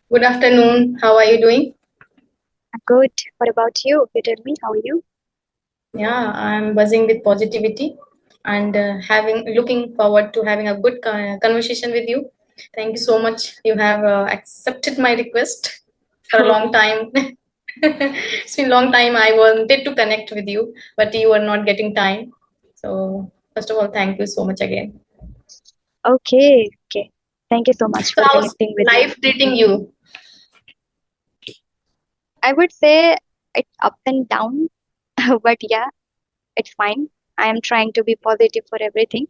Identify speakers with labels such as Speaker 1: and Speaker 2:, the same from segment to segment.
Speaker 1: Good afternoon. How are you doing?
Speaker 2: I'm good. What about you? You tell me, how are you?
Speaker 1: Yeah, I'm buzzing with positivity and having looking forward to having a good conversation with you. Thank you so much. You have accepted my request for a long time. It's been a long time. I wanted to connect with you, but you were not getting time. So first of all, thank you so much again.
Speaker 2: Okay, okay. Thank you so much
Speaker 1: So
Speaker 2: for
Speaker 1: how's
Speaker 2: connecting with me.
Speaker 1: life treating you?
Speaker 2: I would say it's up and down, but yeah, it's fine. I am trying to be positive for everything.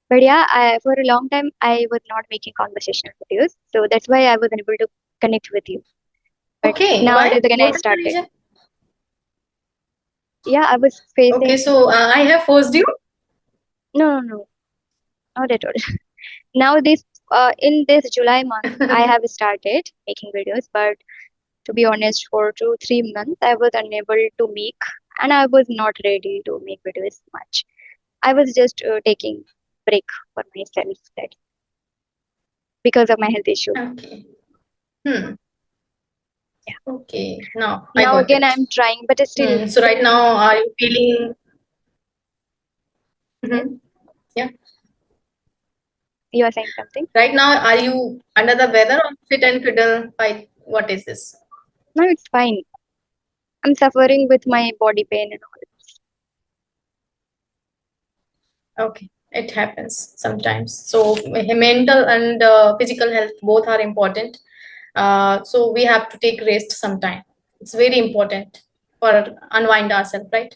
Speaker 2: But yeah, for a long time, I was not making conversational videos. So that's why I was unable to connect with you. But
Speaker 1: Okay, why?
Speaker 2: nowadays, again, I
Speaker 1: What is the
Speaker 2: started.
Speaker 1: reason?
Speaker 2: Yeah, I was
Speaker 1: Okay,
Speaker 2: facing.
Speaker 1: so I have forced you.
Speaker 2: No, no, no, not at all. Now, in this July month, I have started making videos, but to be honest, for 2, 3 months, I was unable to make, and I was not ready to make videos much. I was just taking break for myself that because of my health issue.
Speaker 1: Okay. Hmm.
Speaker 2: Yeah.
Speaker 1: Okay, now I
Speaker 2: Now
Speaker 1: got
Speaker 2: again,
Speaker 1: it.
Speaker 2: I'm trying, but still,
Speaker 1: So right now, are you feeling? Mhm. Yeah.
Speaker 2: you are saying something.
Speaker 1: Right now, are you under the weather or fit and fiddle? By what is this?
Speaker 2: No, it's fine. I'm suffering with my body pain and all.
Speaker 1: Okay, it happens sometimes. So mental and physical health both are important. So we have to take rest sometime. It's very important for unwind ourselves, right?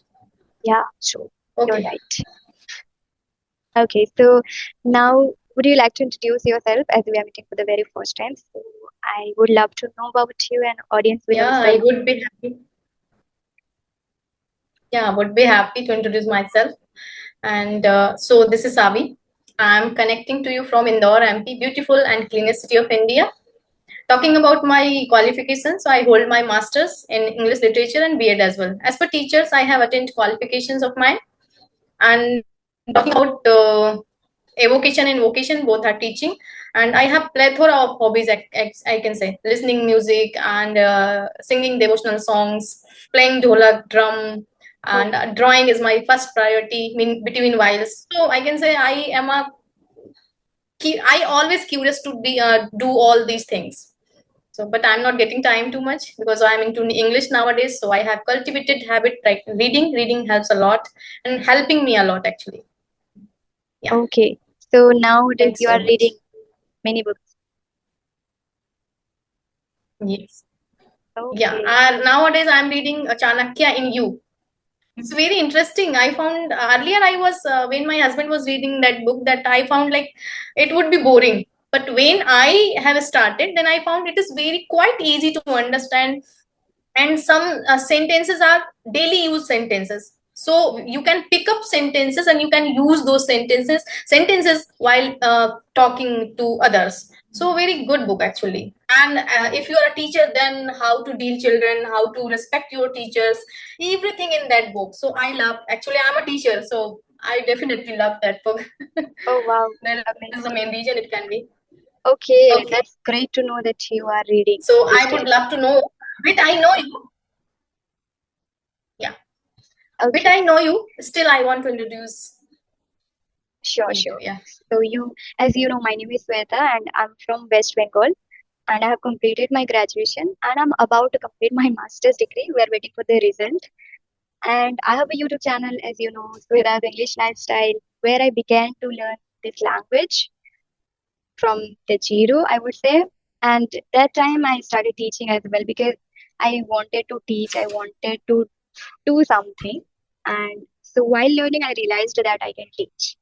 Speaker 2: Yeah, sure. You're
Speaker 1: Okay.
Speaker 2: right. Okay, so now would you like to introduce yourself as we are meeting for the very first time? So I would love to know about you and audience will
Speaker 1: Yeah,
Speaker 2: also.
Speaker 1: I would be happy. Yeah, I would be happy to introduce myself. And so this is Savi. I'm connecting to you from Indore, MP, beautiful and cleanest city of India. Talking about my qualifications, so I hold my master's in English literature and B.Ed as well. As per teachers, I have attained qualifications of mine. And talking about evocation and vocation, both are teaching. And I have plethora of hobbies, I can say, listening music and singing devotional songs, playing dholak, drum, and drawing is my first priority between whiles. So I can say I always curious to be do all these things. So, but I'm not getting time too much because I'm into English nowadays. So I have cultivated habit like reading. Reading helps a lot and helping me a lot actually. Yeah.
Speaker 2: Okay, so nowadays
Speaker 1: Thanks
Speaker 2: you
Speaker 1: so
Speaker 2: are
Speaker 1: much.
Speaker 2: reading many books.
Speaker 1: Yes. Yeah.
Speaker 2: Okay.
Speaker 1: Nowadays I'm reading Chanakya in You. It's very interesting. I found earlier I was when my husband was reading that book that I found like it would be boring. But when I have started, then I found it is very quite easy to understand, and some sentences are daily use sentences. So you can pick up sentences and you can use those sentences while talking to others. So very good book actually. And if you are a teacher, then how to deal children, how to respect your teachers, everything in that book. So I love, actually I'm a teacher, so I definitely love that book.
Speaker 2: Oh wow,
Speaker 1: That is the
Speaker 2: amazing.
Speaker 1: main reason it can be.
Speaker 2: Okay,
Speaker 1: Okay,
Speaker 2: that's great to know that you are reading
Speaker 1: so
Speaker 2: these
Speaker 1: I would
Speaker 2: days.
Speaker 1: love to know, bit I know you. Yeah, bit
Speaker 2: Okay,
Speaker 1: I know you, still I want to introduce
Speaker 2: sure,
Speaker 1: with you.
Speaker 2: sure.
Speaker 1: Yeah.
Speaker 2: So as you know, my name is Sweta and I'm from West Bengal and I have completed my graduation and I'm about to complete my master's degree. We are waiting for the result. And I have a YouTube channel, as you know, Swetas English Lifestyle, where I began to learn this language from the zero, I would say. And that time I started teaching as well because I wanted to teach, I wanted to do something. And so while learning, I realized that I can teach.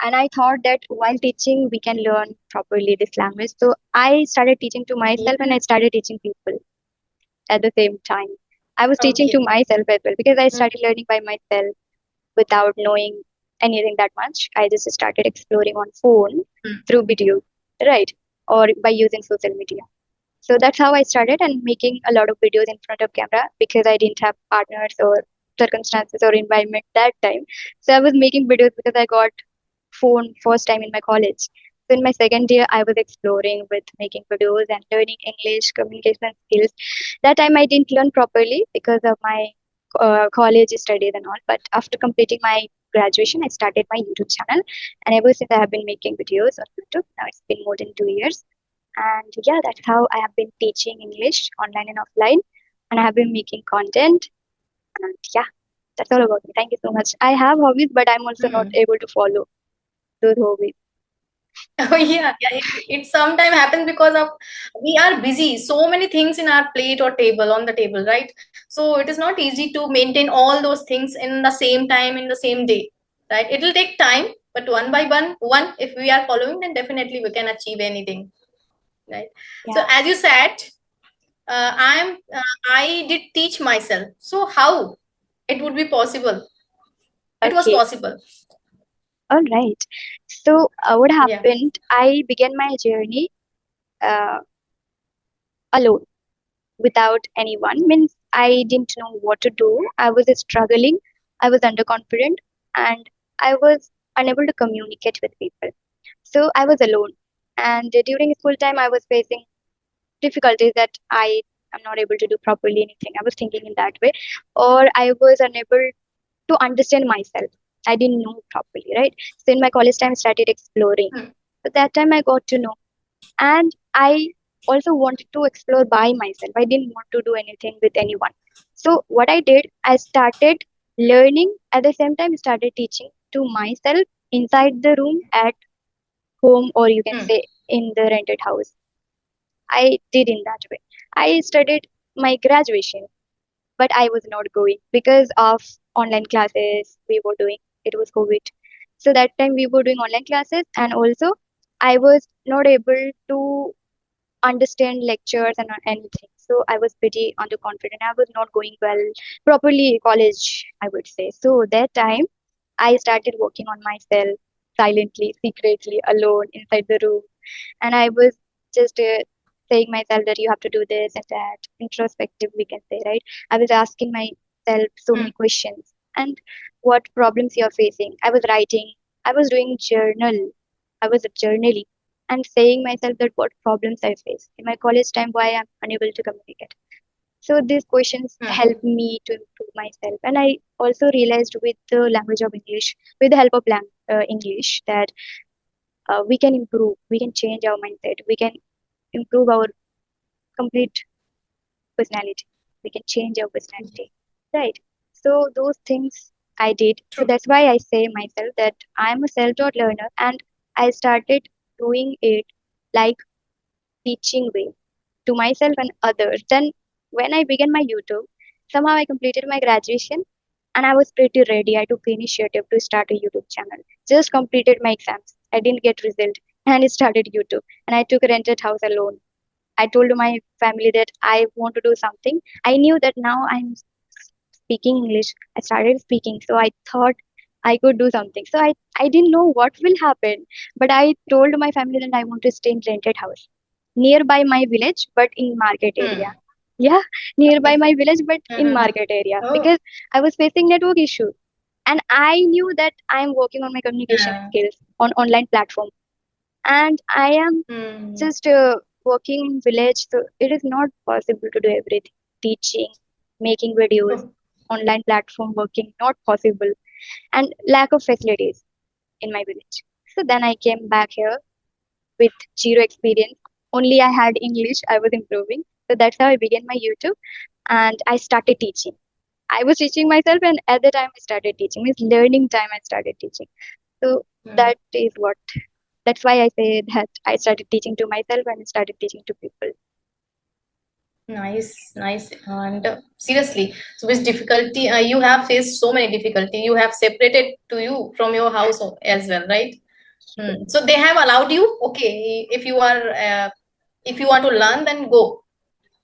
Speaker 2: And I thought that while teaching, we can learn properly this language. So I started teaching to myself and I started teaching people at the same time. I was teaching to
Speaker 1: Okay.
Speaker 2: myself as well because I
Speaker 1: Mm,
Speaker 2: started learning by myself without knowing anything that much. I just started exploring on phone
Speaker 1: mm.
Speaker 2: through video, right? Or by using social media. So that's how I started and making a lot of videos in front of camera because I didn't have partners or circumstances or environment that time. So I was making videos because I got phone first time in my college. So in my second year, I was exploring with making videos and learning English communication skills. That time I didn't learn properly because of my college studies and all. But after completing my graduation, I started my YouTube channel, and ever since I have been making videos on YouTube. Now it's been more than 2 years, and yeah, that's how I have been teaching English online and offline, and I have been making content. And yeah, that's all about me. Thank you so much. I have hobbies, but I'm also not
Speaker 1: Hmm.
Speaker 2: able to follow those hobbies.
Speaker 1: Oh yeah, yeah. It sometimes happens because of we are busy. So many things in our plate or table on the table, right? So it is not easy to maintain all those things in the same time in the same day, right? It will take time, but one by one, if we are following, then definitely we can achieve anything, right? So
Speaker 2: Yeah.
Speaker 1: as you said, I did teach myself. So how it would be possible? It was
Speaker 2: Okay.
Speaker 1: possible.
Speaker 2: All right. So what
Speaker 1: Yeah.
Speaker 2: happened? I began my journey uh, alone, without anyone. Means I didn't know what to do. I was struggling. I was underconfident, and I was unable to communicate with people. So I was alone. And during school time, I was facing difficulties that I am not able to do properly anything. I was thinking in that way, or I was unable to understand myself. I didn't know properly, right? So in my college time, I started exploring.
Speaker 1: Hmm.
Speaker 2: So that time I got to know, and I also wanted to explore by myself. I didn't want to do anything with anyone. So what I did, I started learning at the same time, started teaching to myself inside the room at home, or you can
Speaker 1: Hmm.
Speaker 2: say in the rented house. I did in that way. I studied my graduation, but I was not going because of online classes we were doing. It was COVID. So that time we were doing online classes, and also I was not able to understand lectures and anything. So I was pretty underconfident. I was not going well properly college, I would say. So that time I started working on myself silently, secretly, alone inside the room, and I was just saying myself that you have to do this and that, introspective, we can say, right? I was asking myself so
Speaker 1: Hmm.
Speaker 2: many questions, and what problems you're facing. I was writing, I was doing journal, I was journaling and saying myself that what problems I face in my college time, why I'm unable to communicate. So these questions
Speaker 1: Hmm.
Speaker 2: helped me to improve myself, and I also realized with the language of English, with the help of English, that we can improve, we can change our mindset, we can improve our complete personality. We can change our personality. Right. So those things I did. So
Speaker 1: True.
Speaker 2: that's why I say myself that I'm a self-taught learner, and I started doing it like teaching way to myself and others. Then when I began my YouTube, somehow I completed my graduation, and I was pretty ready. I took the initiative to start a YouTube channel. Just completed my exams. I didn't get result, and I started YouTube, and I took a rented house alone. I told my family that I want to do something. I knew that now I'm speaking English. I started speaking, so I thought I could do something. So I didn't know what will happen, but I told my family that I want to stay in rented house nearby my village, but in market area.
Speaker 1: Hmm.
Speaker 2: Yeah, nearby
Speaker 1: Okay.
Speaker 2: my village, but in
Speaker 1: Hmm.
Speaker 2: market area,
Speaker 1: Oh.
Speaker 2: because I was facing network issue, and I knew that I'm working on my communication
Speaker 1: Yeah.
Speaker 2: skills on online platform, and I am
Speaker 1: Hmm.
Speaker 2: just working in village, so it is not possible to do everything. Teaching, making videos,
Speaker 1: True.
Speaker 2: online platform working, not possible, and lack of facilities in my village. So then I came back here with zero experience. Only I had English, I was improving. So that's how I began my YouTube, and I started teaching. I was teaching myself, and at the time I started teaching. Means learning time I started teaching. So
Speaker 1: Hmm.
Speaker 2: that is what, that's why I say that I started teaching to myself and started teaching to people.
Speaker 1: Nice, nice. And seriously, so with difficulty, you have faced so many difficulty. You have separated to you from your house as well, right? Hmm. So they have allowed you, okay, if you want to learn, then go.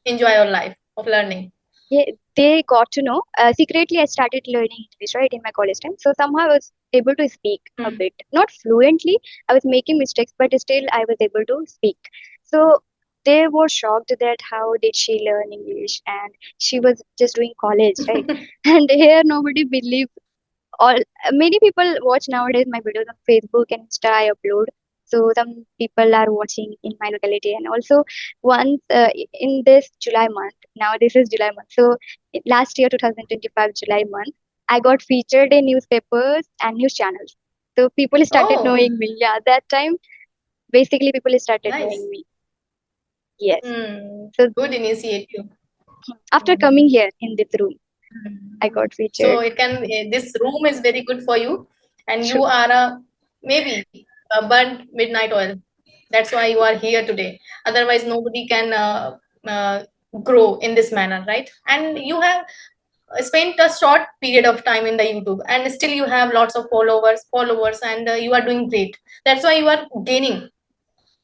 Speaker 1: Enjoy your life of learning.
Speaker 2: Yeah, they got to know. Secretly, I started learning English right in my college time. So somehow I was able to speak a
Speaker 1: Hmm.
Speaker 2: bit, not fluently. I was making mistakes, but still I was able to speak. So they were shocked that how did she learn English, and she was just doing college, right? And here nobody believe. All many people watch nowadays my videos on Facebook and Insta I upload. So some people are watching in my locality, and also once in this July month. Now this is July month. So last year, 2025 July month, I got featured in newspapers and news channels. So people started
Speaker 1: Oh,
Speaker 2: knowing me. Yeah, that time basically people started knowing
Speaker 1: nice.
Speaker 2: me. Yes.
Speaker 1: Hmm.
Speaker 2: So
Speaker 1: Good initiative.
Speaker 2: after
Speaker 1: Hmm.
Speaker 2: coming here in this room, I got
Speaker 1: So
Speaker 2: featured.
Speaker 1: it can this room is very good for you, and you
Speaker 2: True.
Speaker 1: are a maybe a burnt midnight oil. That's why you are here today. Otherwise, nobody can uh, grow in this manner, right? And you have spent a short period of time in the YouTube, and still you have lots of followers, and you are doing great. That's why you are gaining.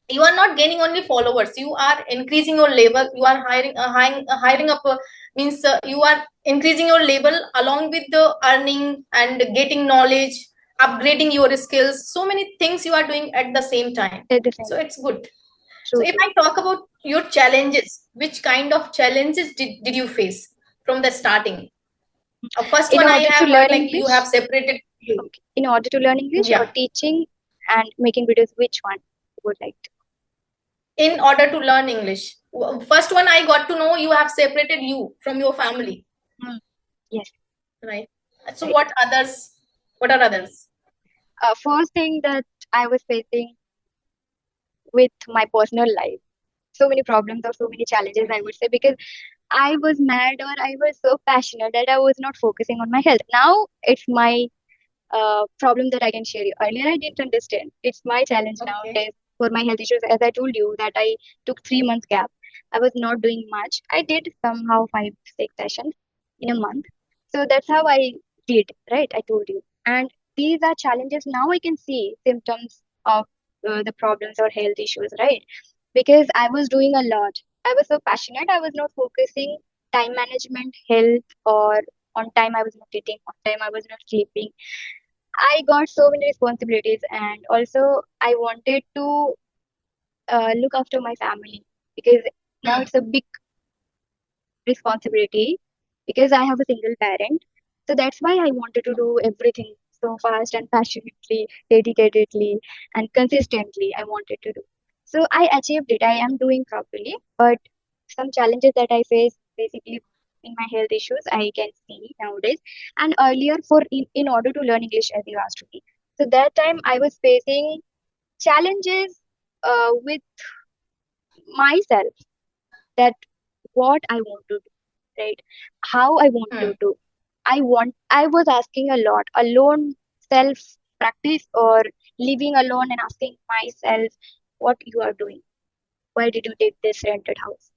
Speaker 1: You are not gaining only followers, you are increasing your label, you are hiring up means you are increasing your label along with the earning and getting knowledge, upgrading your skills, so many things you are doing at the same time.
Speaker 2: At the
Speaker 1: So
Speaker 2: same time.
Speaker 1: it's good. So
Speaker 2: True,
Speaker 1: if
Speaker 2: true.
Speaker 1: I talk about your challenges, which kind of challenges did you face from the starting? First
Speaker 2: In
Speaker 1: one I
Speaker 2: order to
Speaker 1: have heard
Speaker 2: learn
Speaker 1: like you have
Speaker 2: English,
Speaker 1: separated you.
Speaker 2: okay. In order to learn English or
Speaker 1: Yeah,
Speaker 2: teaching and making videos, which one you would like to?
Speaker 1: in order to learn English. First one, I got to know you have separated you from your family,
Speaker 2: Hmm. Yes,
Speaker 1: right? So
Speaker 2: right.
Speaker 1: what others? What are others?
Speaker 2: First thing that I was facing with my personal life, so many problems or so many challenges, I would say, because I was mad or I was so passionate that I was not focusing on my health. Now it's my problem that I can share you. Earlier, I didn't understand. It's my challenge
Speaker 1: Okay.
Speaker 2: nowadays for my health issues. As I told you that I took 3 months gap. I was not doing much. I did somehow 5, 6 sessions in a month. So that's how I did, right? I told you. And these are challenges. Now I can see symptoms of the problems or health issues, right? Because I was doing a lot. I was so passionate. I was not focusing time management, health, or on time I was not eating, on time I was not sleeping. I got so many responsibilities, and also I wanted to look after my family because now
Speaker 1: Hmm.
Speaker 2: it's a big responsibility because I have a single parent. So that's why I wanted to do everything so fast and passionately, dedicatedly, and consistently. I wanted to do. So I achieved it. I am doing properly, but some challenges that I face basically in my health issues I can see nowadays. And earlier, in order to learn English, as you asked me, so that time I was facing challenges with myself that what I want to do, right? How I want to
Speaker 1: Hmm.
Speaker 2: do. I was asking a lot, alone self practice or living alone and asking myself what you are doing. Why did you take this rented house?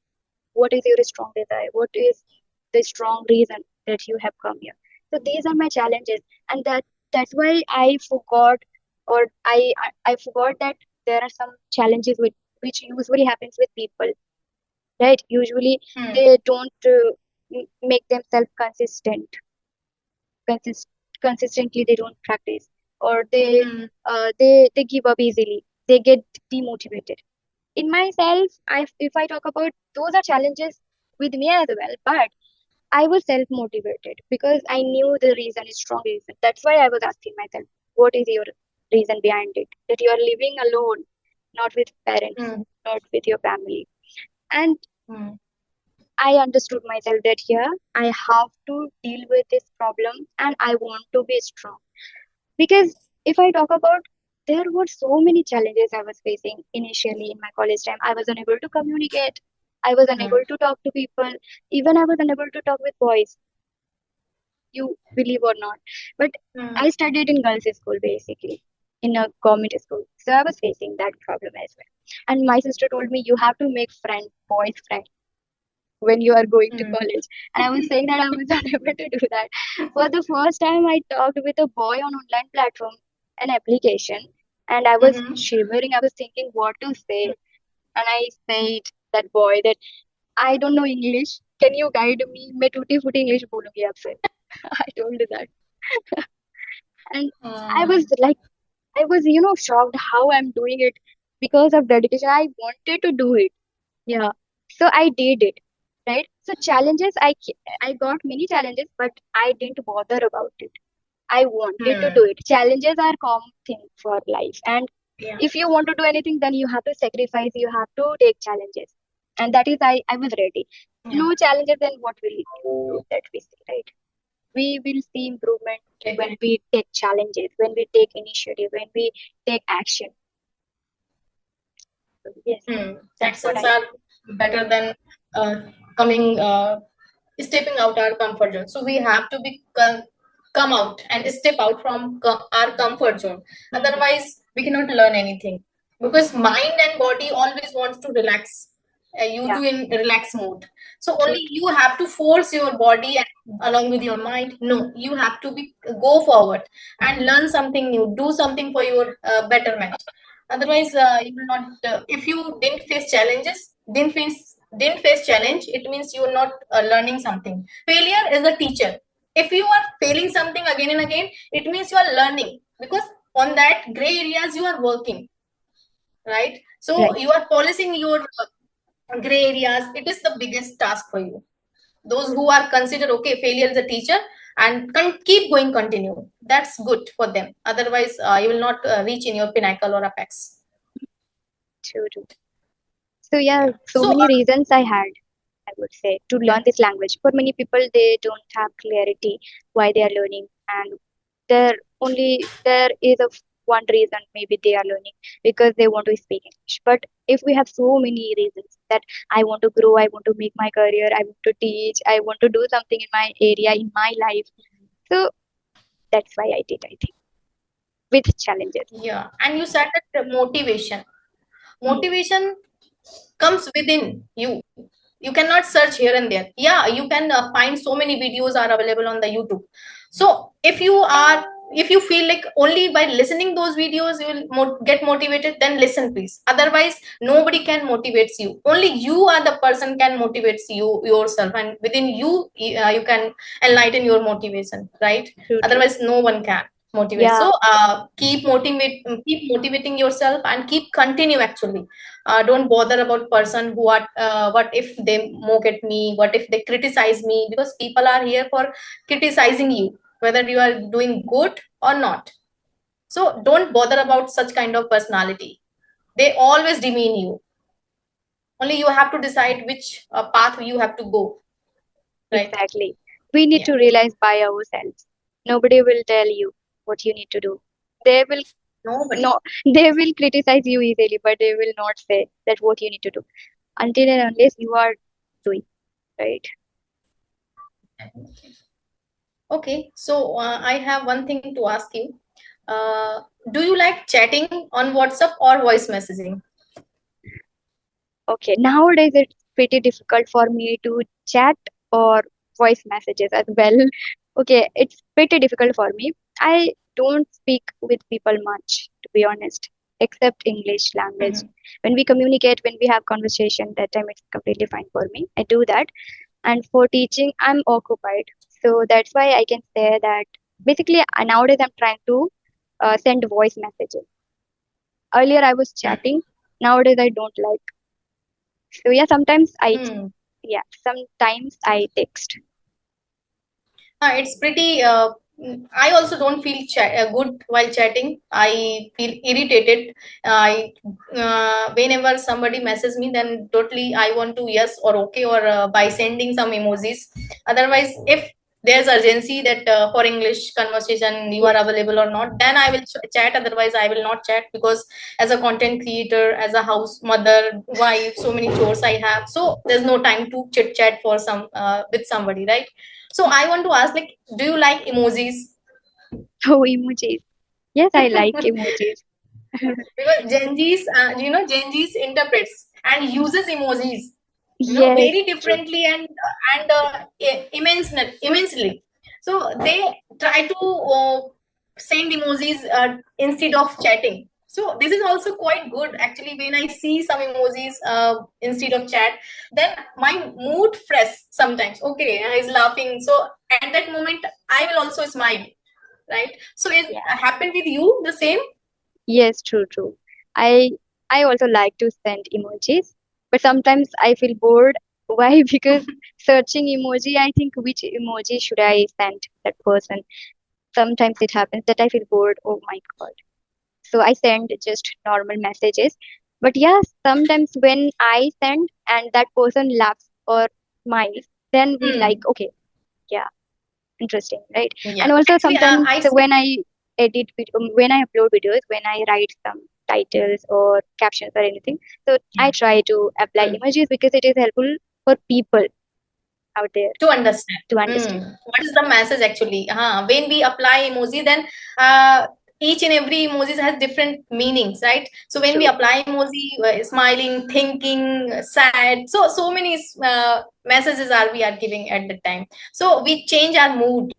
Speaker 2: What is your strong desire? What is the strong reason that you have come here? So these are my challenges, and that's why I forgot, or I forgot that there are some challenges which usually happens with people, right? Usually
Speaker 1: Hmm.
Speaker 2: they don't make themselves consist consistently. They don't practice, or
Speaker 1: Hmm.
Speaker 2: they give up easily. They get demotivated. In myself, if I talk about those are challenges with me as well, but I was self motivated because I knew the reason is strong reason. That's why I was asking myself, what is your reason behind it? That you are living alone, not with parents,
Speaker 1: Hmm.
Speaker 2: not with your family. And
Speaker 1: Hmm.
Speaker 2: I understood myself that here I have to deal with this problem and I want to be strong. Because if I talk about there were so many challenges I was facing initially in my college time. I was unable to communicate. I was
Speaker 1: Hmm.
Speaker 2: unable to talk to people. Even I was unable to talk with boys, you believe or not. But
Speaker 1: Hmm.
Speaker 2: I studied in girls' school basically, in a government school. So I was facing that problem as well. And my sister told me you have to make friends, boys friends when you are going to
Speaker 1: Hmm.
Speaker 2: college. And I was saying that I was unable to do that. For the first time, I talked with a boy on online platform, an application, and I was
Speaker 1: Mhm.
Speaker 2: shivering. I was thinking what to say, and I said that boy that I don't know English. Can you guide me? मैं टूटी फूटी English बोलूंगी आपसे. I told that, and I
Speaker 1: Hmm.
Speaker 2: was like, I was shocked how I'm doing it because of dedication. I wanted to do it. Yeah. So I did it, right? So challenges, I got many challenges, but I didn't bother about it. I wanted to
Speaker 1: Hmm.
Speaker 2: do it. Challenges are common thing for life, and
Speaker 1: Yeah.
Speaker 2: If you want to do anything, then you have to sacrifice, you have to take challenges. And that is I was ready.
Speaker 1: Yeah.
Speaker 2: No challenges, then what will you do, that we say, right? We will see improvement when
Speaker 1: Definitely.
Speaker 2: we take challenges, when we take initiative, when we take action. So yes, that's what
Speaker 1: Actions
Speaker 2: I
Speaker 1: are
Speaker 2: think.
Speaker 1: better than uh, coming stepping out our comfort zone. So we have to be come out and step out from our comfort zone.
Speaker 2: Mhm.
Speaker 1: Otherwise, we cannot learn anything because mind and body always wants to relax. You
Speaker 2: Yeah,
Speaker 1: do in relax mode. So
Speaker 2: true,
Speaker 1: only you have to force your body and along with your mind. No, you have to be go forward and learn something new. Do something for your betterment. Otherwise, you will not. If you didn't face challenges, didn't face challenge, it means you are not learning something. Failure is a teacher. If you are failing something again and again, it means you are learning because on that gray areas you are working, right? So
Speaker 2: right.
Speaker 1: you are polishing your gray areas. It is the biggest task for you. Those who are considered okay, failure is a teacher and keep going, continue. That's good for them. Otherwise, you will not reach in your pinnacle or apex.
Speaker 2: True, true. So yeah,
Speaker 1: Yeah.
Speaker 2: so
Speaker 1: So
Speaker 2: many reasons I had, I would say, to
Speaker 1: yeah.
Speaker 2: learn this language. For many people, they don't have clarity why they are learning, and there is a one reason maybe they are learning because they want to speak English. But if we have so many reasons that I want to grow, I want to make my career, I want to teach, I want to do something in my area, in my life. So that's why I did, I think, with challenges.
Speaker 1: Yeah, and you said that motivation.
Speaker 2: Hmm.
Speaker 1: Motivation comes within you. You cannot search here and there. Yeah, you can find so many videos are available on the YouTube. So if you feel like only by listening those videos you will get motivated, then listen please. Otherwise, nobody can motivate you. Only you are the person can motivate you yourself, and within you, you can enlighten your motivation, right?
Speaker 2: True, true.
Speaker 1: Otherwise, no one can motivate.
Speaker 2: Yeah,
Speaker 1: So keep motivating yourself and keep continue actually. Don't bother about person who are what if they mock at me, what if they criticize me, because people are here for criticizing you whether you are doing good or not. So don't bother about such kind of personality. They always demean you. Only you have to decide which path you have to go, right?
Speaker 2: exactly. We need
Speaker 1: Yeah.
Speaker 2: to realize by ourselves. Nobody will tell you what you need to do. They will
Speaker 1: Nobody.
Speaker 2: no, they will criticize you easily, but they will not say that what you need to do until and unless you are doing, right?
Speaker 1: Okay, so I have one thing to ask you. uh, do you like chatting on WhatsApp or voice messaging?
Speaker 2: Okay, nowadays it's pretty difficult for me to chat or voice messages as well. Okay, it's pretty difficult for me. I don't speak with people much, to be honest, except English language.
Speaker 1: Mhm.
Speaker 2: When we communicate, when we have conversation, that time it's completely fine for me. I do that. And for teaching, I'm occupied. So that's why I can say that basically nowadays I'm trying to send voice messages. Earlier I was chatting, nowadays I don't like. So yeah,
Speaker 1: Hmm.
Speaker 2: sometimes I text.
Speaker 1: It's pretty. I also don't feel good while chatting. I feel irritated. I whenever somebody messages me, then totally I want to yes or okay or by sending some emojis. Otherwise, if there's urgency that for English conversation you are
Speaker 2: Yes,
Speaker 1: available or not, then I will chat. Otherwise, I will not chat because as a content creator, as a house mother, wife, so many chores I have. So there's no time to chit chat for some with somebody, right? So I want to ask, like, do you like emojis?
Speaker 2: oh emojis. Yes, I like emojis.
Speaker 1: Because Gen Z's interprets and uses emojis,
Speaker 2: Yes,
Speaker 1: very
Speaker 2: true.
Speaker 1: differently and immensely. So they try to send emojis instead of chatting. So this is also quite good actually. When I see some emojis instead of chat, then my mood fresh sometimes. Okay, he's laughing. So at that moment, I will also smile, right? So it
Speaker 2: Yeah.
Speaker 1: happened with you the same.
Speaker 2: Yes, true, true. I I also like to send emojis, but sometimes I feel bored. Why? Because searching emoji, I think which emoji should I send that person? Sometimes it happens that I feel bored. Oh my God. So I send just normal messages. But yeah, sometimes when I send and that person laughs or smiles, then we like,
Speaker 1: Hmm.
Speaker 2: okay, yeah, interesting, right?
Speaker 1: Yeah.
Speaker 2: And also
Speaker 1: Actually,
Speaker 2: sometimes
Speaker 1: I see.
Speaker 2: when I when I upload videos, when I write some titles or captions or anything, so I try to apply
Speaker 1: Hmm.
Speaker 2: images because it is helpful for people out there
Speaker 1: To understand.
Speaker 2: to understand.
Speaker 1: What is the message actually? When we apply emoji, then uh, each and every emojis has different meanings, right? So when we
Speaker 2: True.
Speaker 1: apply emoji, smiling, thinking, sad, so many messages are we are giving at the time. So we change our mood,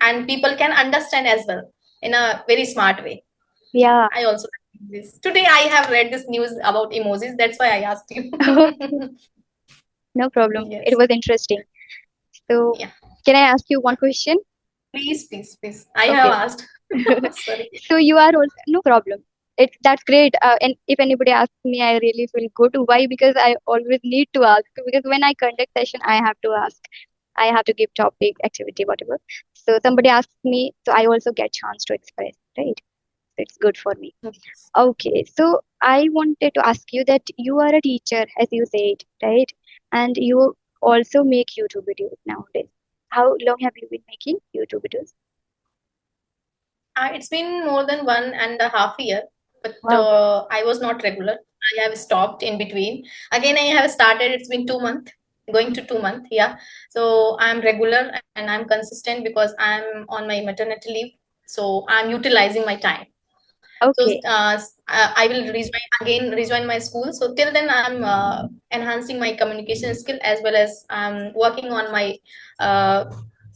Speaker 1: and people can understand as well in a very smart way.
Speaker 2: Yeah.
Speaker 1: I also like this. Today I have read this news about emojis. That's why I asked you.
Speaker 2: Okay, no problem. It
Speaker 1: Yes.
Speaker 2: was interesting. So,
Speaker 1: Yeah.
Speaker 2: can I ask you one question?
Speaker 1: Please, please, please. I have
Speaker 2: Okay.
Speaker 1: asked. Sorry.
Speaker 2: So you are also no problem. That's great. And if anybody asks me, I really feel good. Why? Because I always need to ask. Because when I conduct session, I have to ask. I have to give topic, activity, whatever. So somebody asks me, so I also get chance to express, right? So it's good for me.
Speaker 1: Yes.
Speaker 2: Okay. So I wanted to ask you that you are a teacher, as you said, right? And you also make YouTube videos nowadays. How long have you been making YouTube videos?
Speaker 1: It's been more than 1.5 years, but
Speaker 2: Wow.
Speaker 1: I was not regular. I have stopped in between. Again, I have started. It's been 2 months, going to 2 months. Yeah. So I'm regular and I'm consistent because I'm on my maternity leave. So I'm utilizing my time. So
Speaker 2: Okay.
Speaker 1: I will rejoin my school. So till then, I'm enhancing my communication skill as well as I'm working on my uh,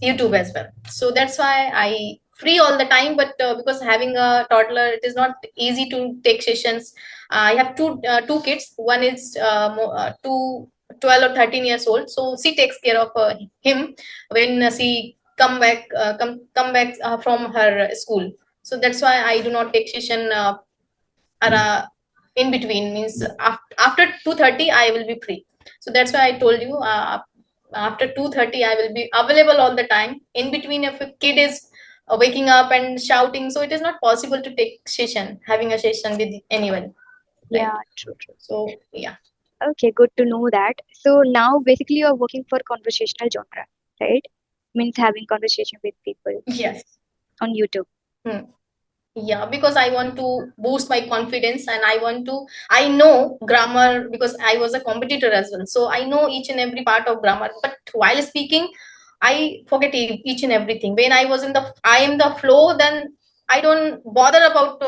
Speaker 1: YouTube as well. So that's why I free all the time. But because having a toddler, it is not easy to take sessions. I have two kids. One is 12 or 13 years old. So she takes care of him when she come back from her school. So that's why I do not take session in between, means after 2:30 I will be free. So that's why I told you, after 2:30 I will be available all the time. In between, if a kid is waking up and shouting, so it is not possible to take session, having a session with anyone,
Speaker 2: Yeah,
Speaker 1: right?
Speaker 2: true, true.
Speaker 1: So yeah.
Speaker 2: Okay, good to know that. So now basically you're working for conversational genre, right? Means having conversation with people
Speaker 1: Yes.
Speaker 2: on YouTube.
Speaker 1: Hmm. Yeah, because I want to boost my confidence, and I know grammar because I was a competitor as well. So I know each and every part of grammar. But while speaking, I forget each and everything. When I am the flow, then I don't bother about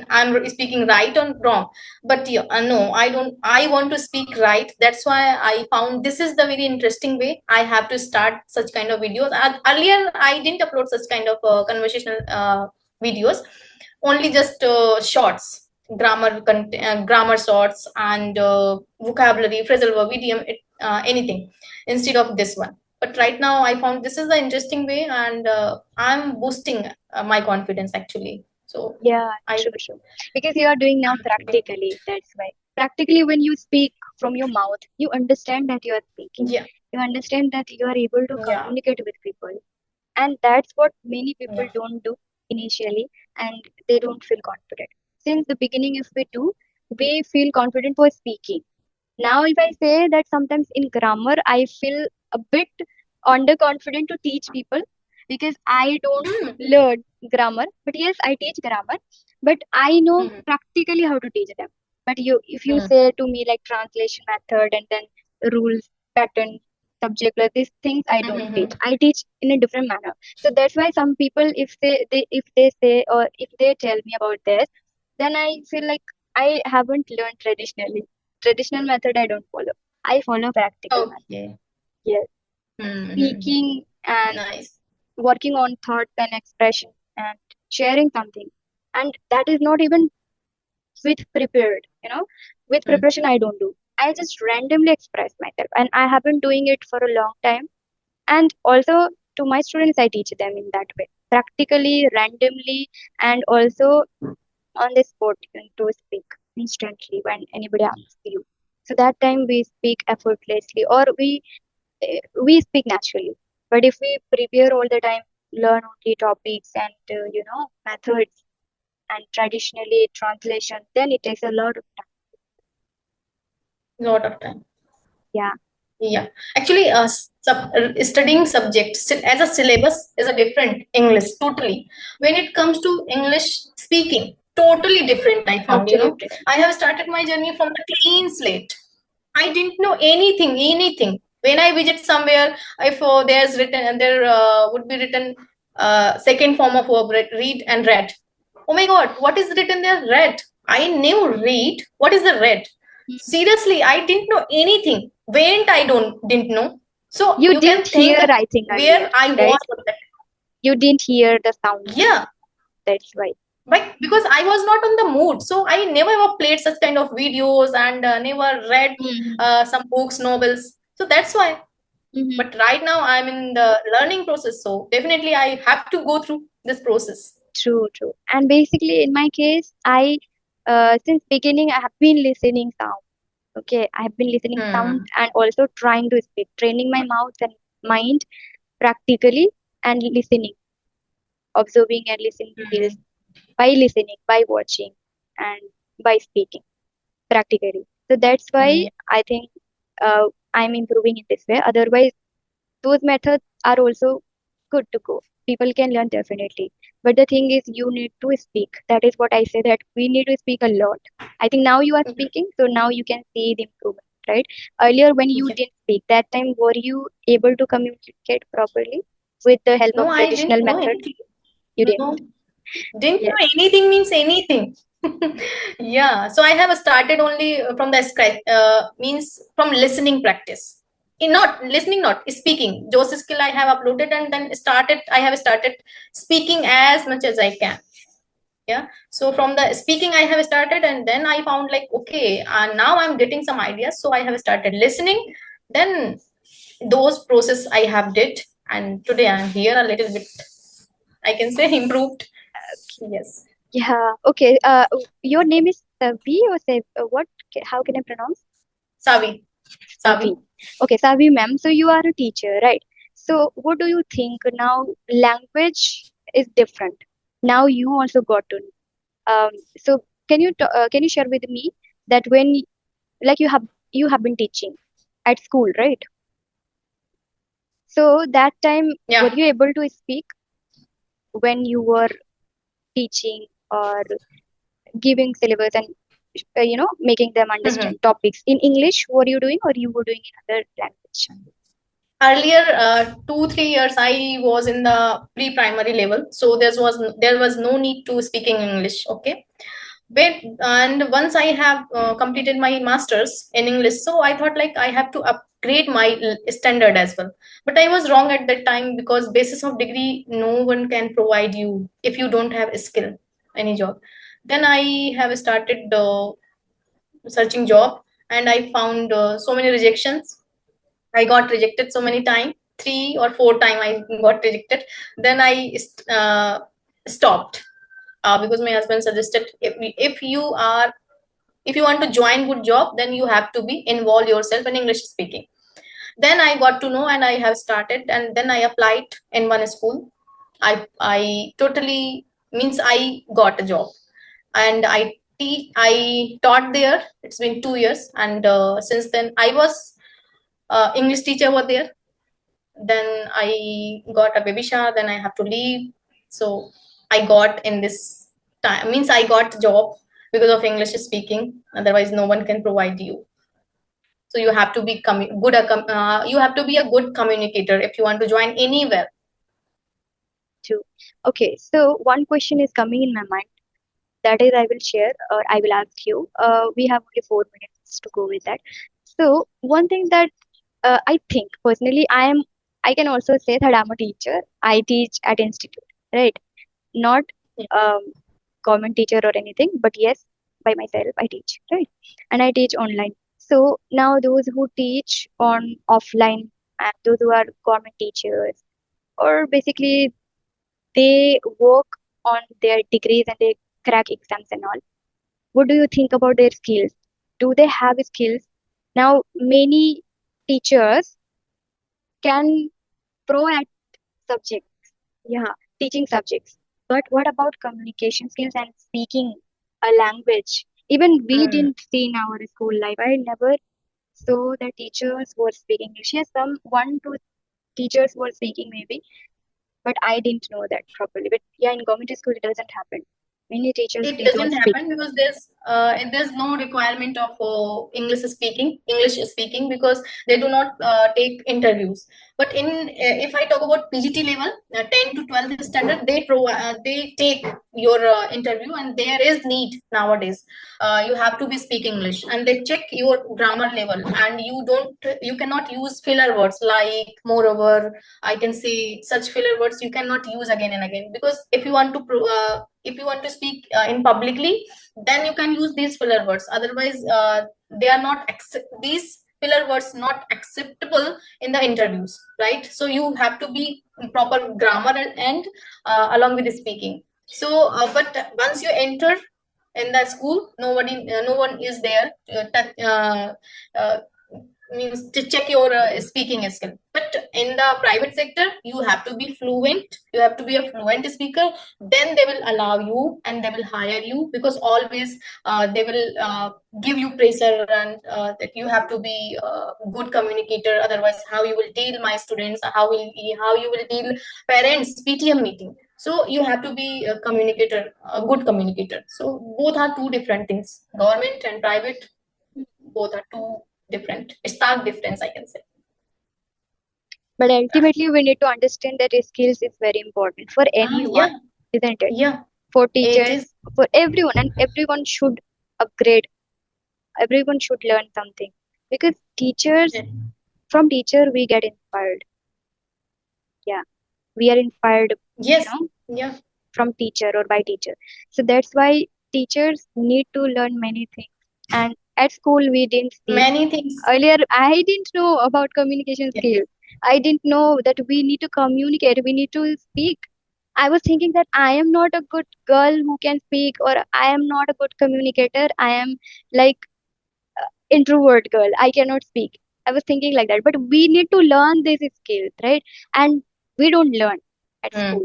Speaker 1: I'm speaking right or wrong. But yeah, no, I don't. I want to speak right. That's why I found this is the very interesting way. I have to start such kind of videos. Earlier, I didn't upload such kind of conversational videos, only just shorts, grammar shorts, and vocabulary, phrasal verb, idiom, anything instead of this one. But right now I found this is the interesting way, and I'm boosting my confidence actually. So
Speaker 2: Yeah,
Speaker 1: I
Speaker 2: true, true. Because you are doing now practically, that's why. Practically, when you speak from your mouth, you understand that you are speaking.
Speaker 1: yeah,
Speaker 2: You understand that you are able to
Speaker 1: yeah,
Speaker 2: communicate with people. And that's what many people
Speaker 1: yeah.
Speaker 2: don't do initially, and they don't feel confident. Since the beginning, if we do, we feel confident for speaking. Now, if I say that sometimes in grammar, I feel a bit underconfident to teach people because I don't
Speaker 1: Hmm.
Speaker 2: learn grammar. But yes, I teach grammar, but I know
Speaker 1: Hmm.
Speaker 2: practically how to teach them. But if you
Speaker 1: Hmm.
Speaker 2: say to me like translation method and then rules, pattern, subject, like these things, I
Speaker 1: Hmm.
Speaker 2: don't
Speaker 1: Hmm.
Speaker 2: teach. I teach in a different manner. So that's why some people, if they say or if they tell me about this, then I feel like I haven't learned traditionally. Traditional method I don't follow. I follow practical method.
Speaker 1: Okay.
Speaker 2: Yes.
Speaker 1: Hmm. Hmm. Hmm.
Speaker 2: Speaking and
Speaker 1: Nice.
Speaker 2: working on thoughts and expression and sharing something. And that is not even with prepared, with
Speaker 1: Hmm.
Speaker 2: preparation I don't do. I just randomly express myself and I have been doing it for a long time. And also to my students, I teach them in that way. Practically, randomly, and also on the spot to speak instantly when anybody asks you. So that time we speak effortlessly or we speak naturally. But if we prepare all the time, learn only topics and methods, and traditionally translation, then it takes a lot of time.
Speaker 1: Lot of time.
Speaker 2: Yeah.
Speaker 1: Yeah, actually, studying subjects as a syllabus is a different English totally. When it comes to English speaking, totally different. I found,
Speaker 2: Absolutely.
Speaker 1: I have started my journey from the clean slate. I didn't know anything. When I visit somewhere, if there's written and there would be written second form of verb, read and read. Oh my God, what is written there? Read. I knew read. What is the read?
Speaker 2: Mhm.
Speaker 1: Seriously, I didn't know anything. Went I don't didn't know. So
Speaker 2: You
Speaker 1: you can
Speaker 2: didn't
Speaker 1: think
Speaker 2: hear,
Speaker 1: that
Speaker 2: I think,
Speaker 1: where
Speaker 2: earlier,
Speaker 1: I was
Speaker 2: right?
Speaker 1: at that.
Speaker 2: You didn't hear the sound.
Speaker 1: Yeah,
Speaker 2: That's why.
Speaker 1: but because I was not on the mood, so I never ever played such kind of videos and never read
Speaker 2: Hmm.
Speaker 1: some books, novels. So that's why.
Speaker 2: Hmm.
Speaker 1: But right now I'm in the learning process, so definitely I have to go through this process.
Speaker 2: True, true. And basically, in my case, since beginning, I have been listening sound. Okay, I have been listening sound
Speaker 1: Hmm.
Speaker 2: and also trying to speak, training my mouth and mind practically and listening, observing and listening skills
Speaker 1: Hmm.
Speaker 2: by listening, by watching, and by speaking practically. So that's why
Speaker 1: Yeah.
Speaker 2: I think I'm improving in this way. Otherwise, those methods are also good to go. People can learn definitely. But the thing is, you need to speak. That is what I say, that we need to speak a lot. I think now you are speaking, so now you can see the improvement, right? Earlier, when you
Speaker 1: Yeah.
Speaker 2: didn't speak, that time were you able to communicate properly with the help
Speaker 1: No,
Speaker 2: of
Speaker 1: I didn't
Speaker 2: traditional
Speaker 1: know
Speaker 2: method?
Speaker 1: anything.
Speaker 2: You
Speaker 1: No,
Speaker 2: didn't.
Speaker 1: didn't
Speaker 2: Yes.
Speaker 1: know anything means anything. Yeah, so I have started only from the scratch, means from listening practice. Not listening, not speaking. Those skill I have uploaded and then I have started speaking as much as I can. Yeah, so from the speaking I have started and then I found like, okay, now I'm getting some ideas. So I have started listening. Then those process I have did and today I'm here a little bit, I can say, improved. Yes.
Speaker 2: Yeah. Okay. Your name is Savi or Sav? What? How can I pronounce?
Speaker 1: Savi. Savi.
Speaker 2: Savi. Okay, Savi ma'am. So you are a teacher, right? So what do you think now? Language is different. Now you also got to know. So can you share with me that when like you have been teaching at school, right? So that time were
Speaker 1: Yeah.
Speaker 2: you able to speak when you were teaching or giving syllabus and making them
Speaker 1: Mhm.
Speaker 2: understand topics in English? Were you doing or you were doing in other language?
Speaker 1: Earlier 2 3 years I was in the pre-primary level, so there was no need to speaking English. Okay, but and once I have completed my masters in English, so I thought like I have to upgrade my standard as well. But I was wrong at that time, because basis of degree no one can provide you if you don't have a skill, any job. Then I have started searching job, and I found so many rejections. I got rejected so many times, 3 or 4 times I got rejected. Then I stopped, because my husband suggested, if you want to join good job, then you have to be involve yourself in English speaking. Then I got to know and I have started, and then I applied in one school. I totally, means I got a job, and I taught there. It's been 2 years, and since then I was English teacher over there. Then I got a baby shower, then I have to leave. So I got in this time, means I got job because of English speaking. Otherwise no one can provide you. So you have to be you have to be a good communicator if you want to join anywhere.
Speaker 2: Too. Okay, so one question is coming in my mind. That is, I will share or I will ask you. We have only 4 minutes to go with that. So one thing that I think personally, I can also say that I'm a teacher. I teach at institute, right? Not
Speaker 1: Yeah.
Speaker 2: um, government teacher or anything, but yes, by myself I teach, right? And I teach online. So now those who teach on offline and those who are government teachers, or basically they work on their degrees and they crack exams and all. What do you think about their skills? Do they have skills? Now, many teachers can pro at subjects, yeah, teaching subjects. But what about communication skills and speaking a language? Even we
Speaker 1: Hmm.
Speaker 2: didn't see in our school life. I never saw the teachers were speaking English. Yes, some one, two teachers were speaking maybe, but I didn't know that properly. But yeah, in government school it doesn't happen. Many teachers
Speaker 1: It
Speaker 2: they don't
Speaker 1: doesn't
Speaker 2: speak.
Speaker 1: happen because there's no requirement of English speaking because they do not take interviews. But in if I talk about PGT level, 10 to 12th standard, they take your interview, and there is need nowadays. You have to be speak English, and they check your grammar level, and you cannot use filler words like moreover. I can say such filler words you cannot use again and again, because if you want to speak in publicly, then you can use these filler words. Otherwise, they are not these filler words not acceptable in the interviews, right? So you have to be proper grammar and along with the speaking. So, but once you enter in the school, no one is there uh, means to check your speaking skill. But in the private sector, you have to be fluent, you have to be a fluent speaker, then they will allow you and they will hire you, because always they will give you pressure, and that you have to be a good communicator. Otherwise, how you will deal my students, how you will deal parents PTM meeting. So you have to be a communicator, a good communicator. So both are two different things. Government and private, both are two different, stark difference, I can say.
Speaker 2: But ultimately, we need to understand that skills is very important for anyone,
Speaker 1: Yeah,
Speaker 2: isn't it?
Speaker 1: yeah,
Speaker 2: For
Speaker 1: it
Speaker 2: teachers,
Speaker 1: is.
Speaker 2: for everyone, and everyone should upgrade. Everyone should learn something because teachers, from teacher, we get inspired. Yeah, we are inspired, you
Speaker 1: Yes,
Speaker 2: know,
Speaker 1: yeah,
Speaker 2: from teacher or by teacher. So that's why teachers need to learn many things. And at school, we didn't see.
Speaker 1: many things.
Speaker 2: Earlier, I didn't know about communication
Speaker 1: Yeah,
Speaker 2: skills. I didn't know that we need to communicate, we need to speak. I was thinking that I am not a good girl who can speak, or I am not a good communicator. I am like introvert girl. I cannot speak. I was thinking like that. But we need to learn these skills, right? And we don't learn at
Speaker 1: hmm.
Speaker 2: school.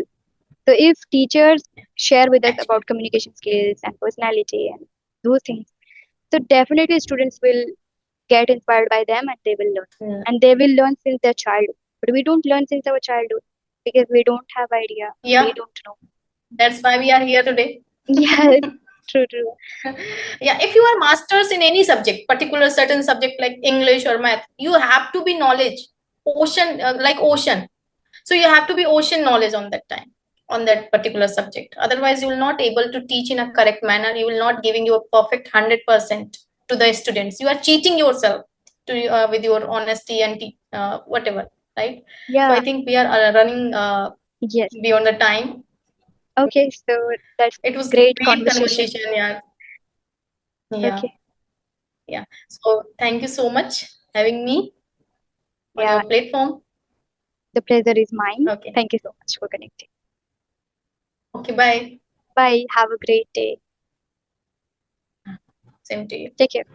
Speaker 2: So if teachers share with us
Speaker 1: Actually,
Speaker 2: about communication skills and personality and those things, so definitely students will get inspired by them and they will learn.
Speaker 1: yeah,
Speaker 2: And they will learn since their childhood. But we don't learn since our childhood because we don't have idea. We
Speaker 1: yeah,
Speaker 2: don't know.
Speaker 1: that's why we are here today.
Speaker 2: Yeah, true, true.
Speaker 1: Yeah, if you are masters in any subject, particular certain subject like English or math, you have to be knowledge ocean, like ocean. So you have to be ocean knowledge on that time, on that particular subject. Otherwise, you will not able to teach in a correct manner. You will not giving your perfect 100% to the students. You are cheating yourself to with your honesty and whatever, right? So I
Speaker 2: Yeah,
Speaker 1: think we are running
Speaker 2: yes.
Speaker 1: beyond the time.
Speaker 2: Okay, so that's
Speaker 1: It was
Speaker 2: great
Speaker 1: great
Speaker 2: conversation.
Speaker 1: conversation. Yeah, yeah,
Speaker 2: Okay.
Speaker 1: yeah. So thank you so much having me on
Speaker 2: Yeah,
Speaker 1: your platform.
Speaker 2: the pleasure is mine.
Speaker 1: Okay.
Speaker 2: Thank you so much for connecting.
Speaker 1: Okay. Bye.
Speaker 2: Bye. Have a great day.
Speaker 1: Same to you.
Speaker 2: Take care.